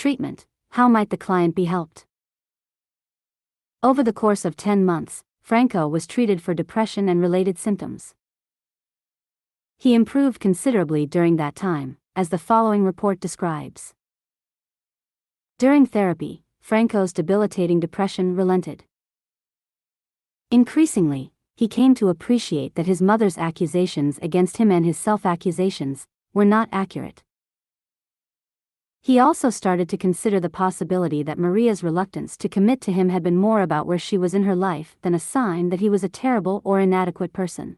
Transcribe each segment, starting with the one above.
treatment, how might the client be helped? Over the course of 10 months, Franco was treated for depression and related symptoms. He improved considerably during that time, as the following report describes. During therapy, Franco's debilitating depression relented. Increasingly, he came to appreciate that his mother's accusations against him and his self-accusations were not accurate. He also started to consider the possibility that Maria's reluctance to commit to him had been more about where she was in her life than a sign that he was a terrible or inadequate person.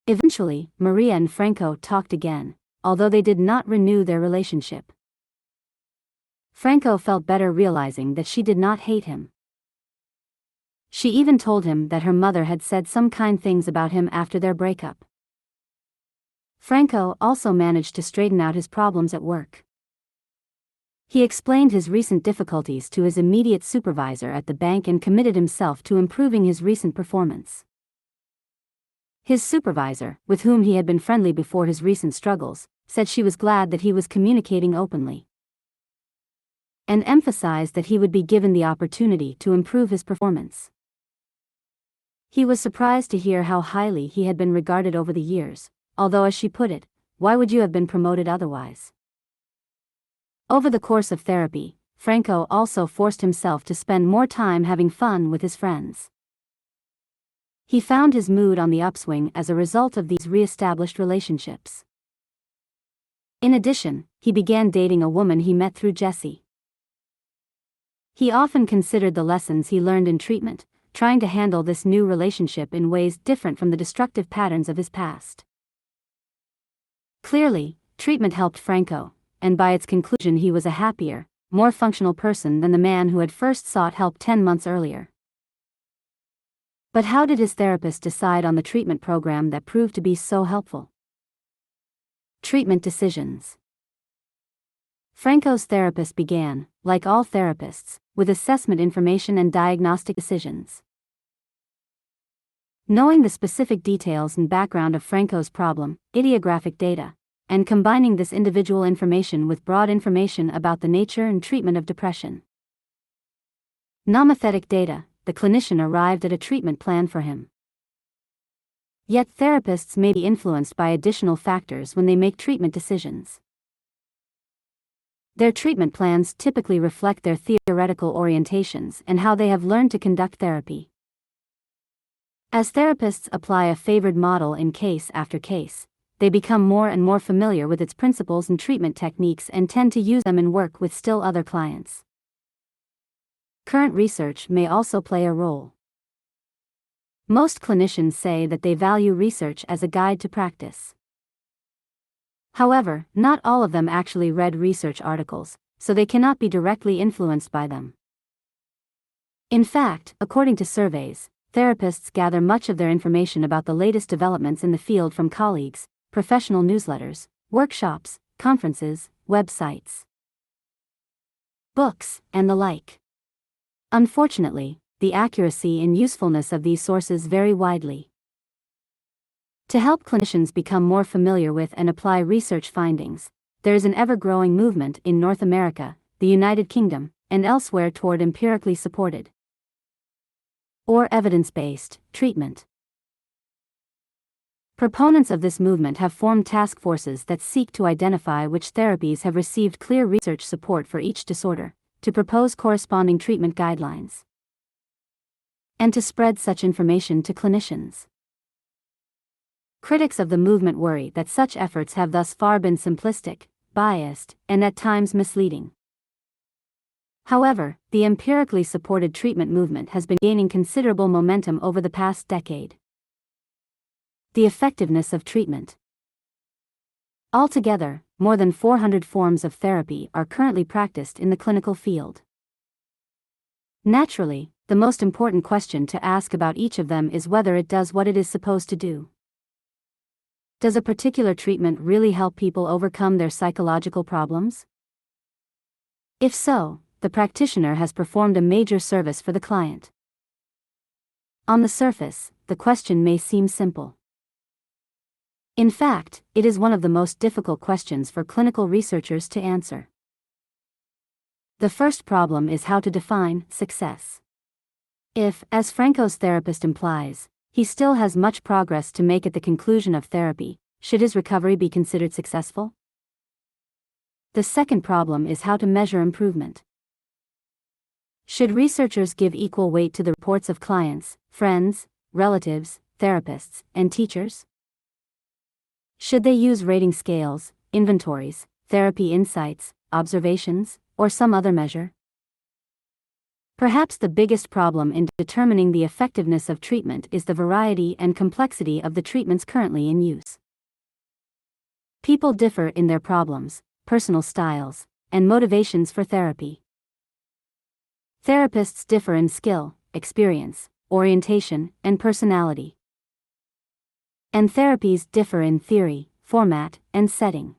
Eventually, Maria and Franco talked again, although they did not renew their relationship. Franco felt better realizing that she did not hate him. She even told him that her mother had said some kind things about him after their breakup. Franco also managed to straighten out his problems at work. He explained his recent difficulties to his immediate supervisor at the bank and committed himself to improving his recent performance. His supervisor, with whom he had been friendly before his recent struggles, said she was glad that he was communicating openly, and emphasized that he would be given the opportunity to improve his performance. He was surprised to hear how highly he had been regarded over the years, although, as she put it, why would you have been promoted otherwise? Over the course of therapy, Franco also forced himself to spend more time having fun with his friends. He found his mood on the upswing as a result of these re-established relationships. In addition, he began dating a woman he met through Jessie. He often considered the lessons he learned in treatment, trying to handle this new relationship in ways different from the destructive patterns of his past. Clearly, treatment helped Franco, and by its conclusion he was a happier, more functional person than the man who had first sought help 10 months earlier. But how did his therapist decide on the treatment program that proved to be so helpful? Treatment decisions. Franco's therapist began, like all therapists, with assessment information and diagnostic decisions. Knowing the specific details and background of Franco's problem, idiographic data, and combining this individual information with broad information about the nature and treatment of depression. Nomothetic data, the clinician arrived at a treatment plan for him. Yet therapists may be influenced by additional factors when they make treatment decisions. Their treatment plans typically reflect their theoretical orientations and how they have learned to conduct therapy. As therapists apply a favored model in case after case, they become more and more familiar with its principles and treatment techniques and tend to use them in work with still other clients. Current research may also play a role. Most clinicians say that they value research as a guide to practice. However, not all of them actually read research articles, so they cannot be directly influenced by them. In fact, according to surveys, therapists gather much of their information about the latest developments in the field from colleagues, professional newsletters, workshops, conferences, websites, books, and the like. Unfortunately, the accuracy and usefulness of these sources vary widely. To help clinicians become more familiar with and apply research findings, there is an ever-growing movement in North America, the United Kingdom, and elsewhere toward empirically supported or evidence-based treatment. Proponents of this movement have formed task forces that seek to identify which therapies have received clear research support for each disorder, to propose corresponding treatment guidelines, and to spread such information to clinicians. Critics of the movement worry that such efforts have thus far been simplistic, biased, and at times misleading. However, the empirically supported treatment movement has been gaining considerable momentum over the past decade. The effectiveness of treatment. Altogether, more than 400 forms of therapy are currently practiced in the clinical field. Naturally, the most important question to ask about each of them is whether it does what it is supposed to do. Does a particular treatment really help people overcome their psychological problems? If so, the practitioner has performed a major service for the client. On the surface, the question may seem simple. In fact, it is one of the most difficult questions for clinical researchers to answer. The first problem is how to define success. If, as Franco's therapist implies, he still has much progress to make at the conclusion of therapy, should his recovery be considered successful? The second problem is how to measure improvement. Should researchers give equal weight to the reports of clients, friends, relatives, therapists, and teachers? Should they use rating scales, inventories, therapy insights, observations, or some other measure? Perhaps the biggest problem in determining the effectiveness of treatment is the variety and complexity of the treatments currently in use. People differ in their problems, personal styles, and motivations for therapy. Therapists differ in skill, experience, orientation, and personality. And therapies differ in theory, format, and setting.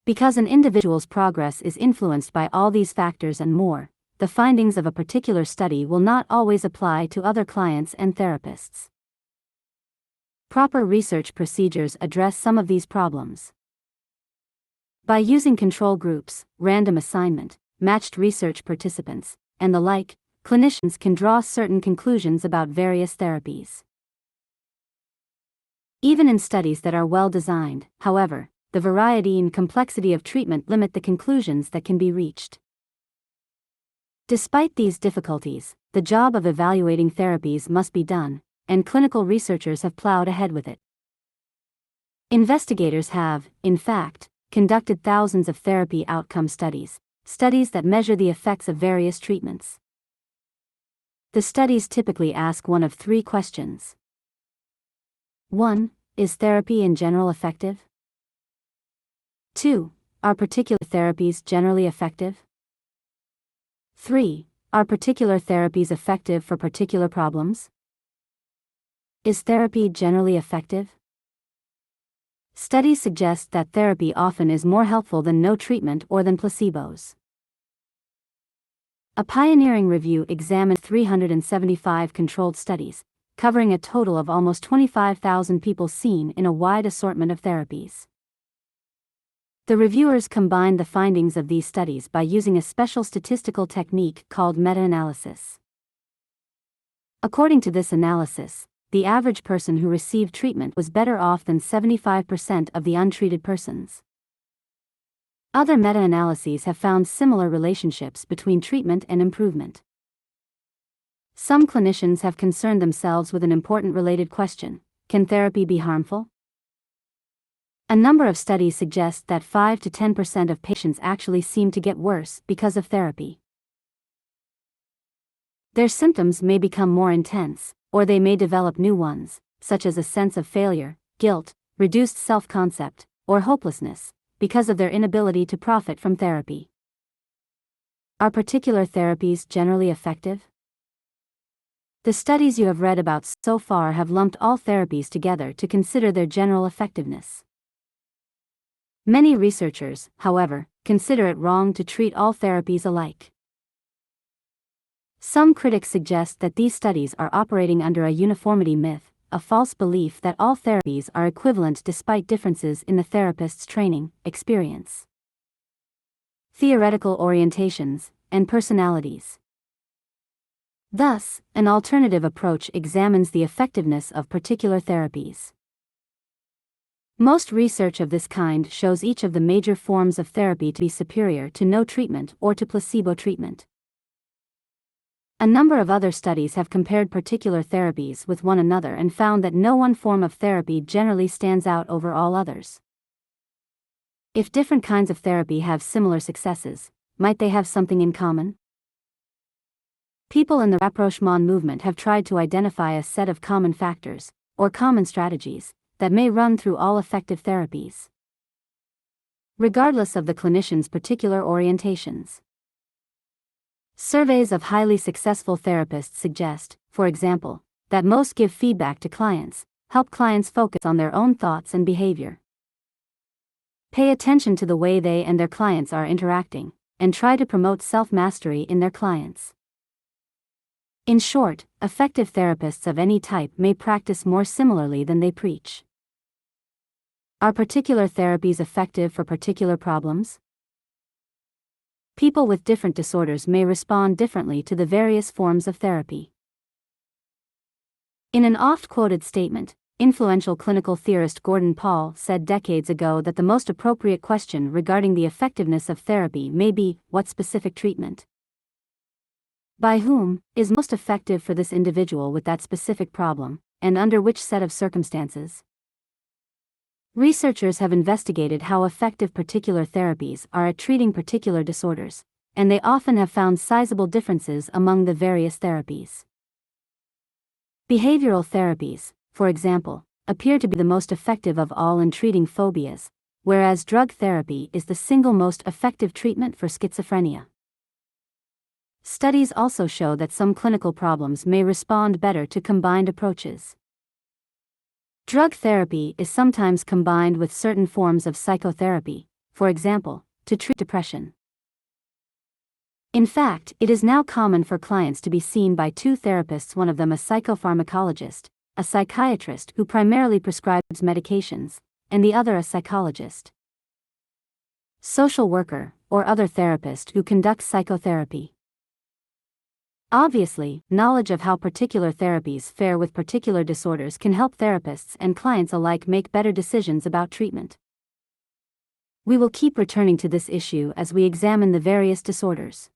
Because an individual's progress is influenced by all these factors and more, the findings of a particular study will not always apply to other clients and therapists. Proper research procedures address some of these problems. By using control groups, random assignment, matched research participants, and the like, clinicians can draw certain conclusions about various therapies. Even in studies that are well designed, however, the variety and complexity of treatment limit the conclusions that can be reached. Despite these difficulties, the job of evaluating therapies must be done, and clinical researchers have plowed ahead with it. Investigators have, in fact, conducted thousands of therapy outcome studies that measure the effects of various treatments. The studies typically ask one of three questions. 1. Is therapy in general effective? 2. Are particular therapies generally effective? 3. Are particular therapies effective for particular problems? Is therapy generally effective? Studies suggest that therapy often is more helpful than no treatment or than placebos. A pioneering review examined 375 controlled studies, covering a total of almost 25,000 people seen in a wide assortment of therapies. The reviewers combined the findings of these studies by using a special statistical technique called meta-analysis. According to this analysis, the average person who received treatment was better off than 75% of the untreated persons. Other meta-analyses have found similar relationships between treatment and improvement. Some clinicians have concerned themselves with an important related question: can therapy be harmful? A number of studies suggest that 5 to 10% of patients actually seem to get worse because of therapy. Their symptoms may become more intense, or they may develop new ones, such as a sense of failure, guilt, reduced self-concept, or hopelessness, because of their inability to profit from therapy. Are particular therapies generally effective? The studies you have read about so far have lumped all therapies together to consider their general effectiveness. Many researchers, however, consider it wrong to treat all therapies alike. Some critics suggest that these studies are operating under a uniformity myth, a false belief that all therapies are equivalent despite differences in the therapist's training, experience, theoretical orientations, and personalities. Thus, an alternative approach examines the effectiveness of particular therapies. Most research of this kind shows each of the major forms of therapy to be superior to no treatment or to placebo treatment. A number of other studies have compared particular therapies with one another and found that no one form of therapy generally stands out over all others. If different kinds of therapy have similar successes, might they have something in common? People in the rapprochement movement have tried to identify a set of common factors, or common strategies, that may run through all effective therapies, regardless of the clinician's particular orientations. Surveys of highly successful therapists suggest, for example, that most give feedback to clients, help clients focus on their own thoughts and behavior, pay attention to the way they and their clients are interacting, and try to promote self-mastery in their clients. In short, effective therapists of any type may practice more similarly than they preach. Are particular therapies effective for particular problems? People with different disorders may respond differently to the various forms of therapy. In an oft-quoted statement, influential clinical theorist Gordon Paul said decades ago that the most appropriate question regarding the effectiveness of therapy may be, what specific treatment, by whom, is most effective for this individual with that specific problem, and under which set of circumstances? Researchers have investigated how effective particular therapies are at treating particular disorders, and they often have found sizable differences among the various therapies. Behavioral therapies, for example, appear to be the most effective of all in treating phobias, whereas drug therapy is the single most effective treatment for schizophrenia. Studies also show that some clinical problems may respond better to combined approaches. Drug therapy is sometimes combined with certain forms of psychotherapy, for example, to treat depression. In fact, it is now common for clients to be seen by two therapists, one of them a psychopharmacologist, a psychiatrist who primarily prescribes medications, and the other a psychologist, social worker, or other therapist who conducts psychotherapy. Obviously, knowledge of how particular therapies fare with particular disorders can help therapists and clients alike make better decisions about treatment. We will keep returning to this issue as we examine the various disorders.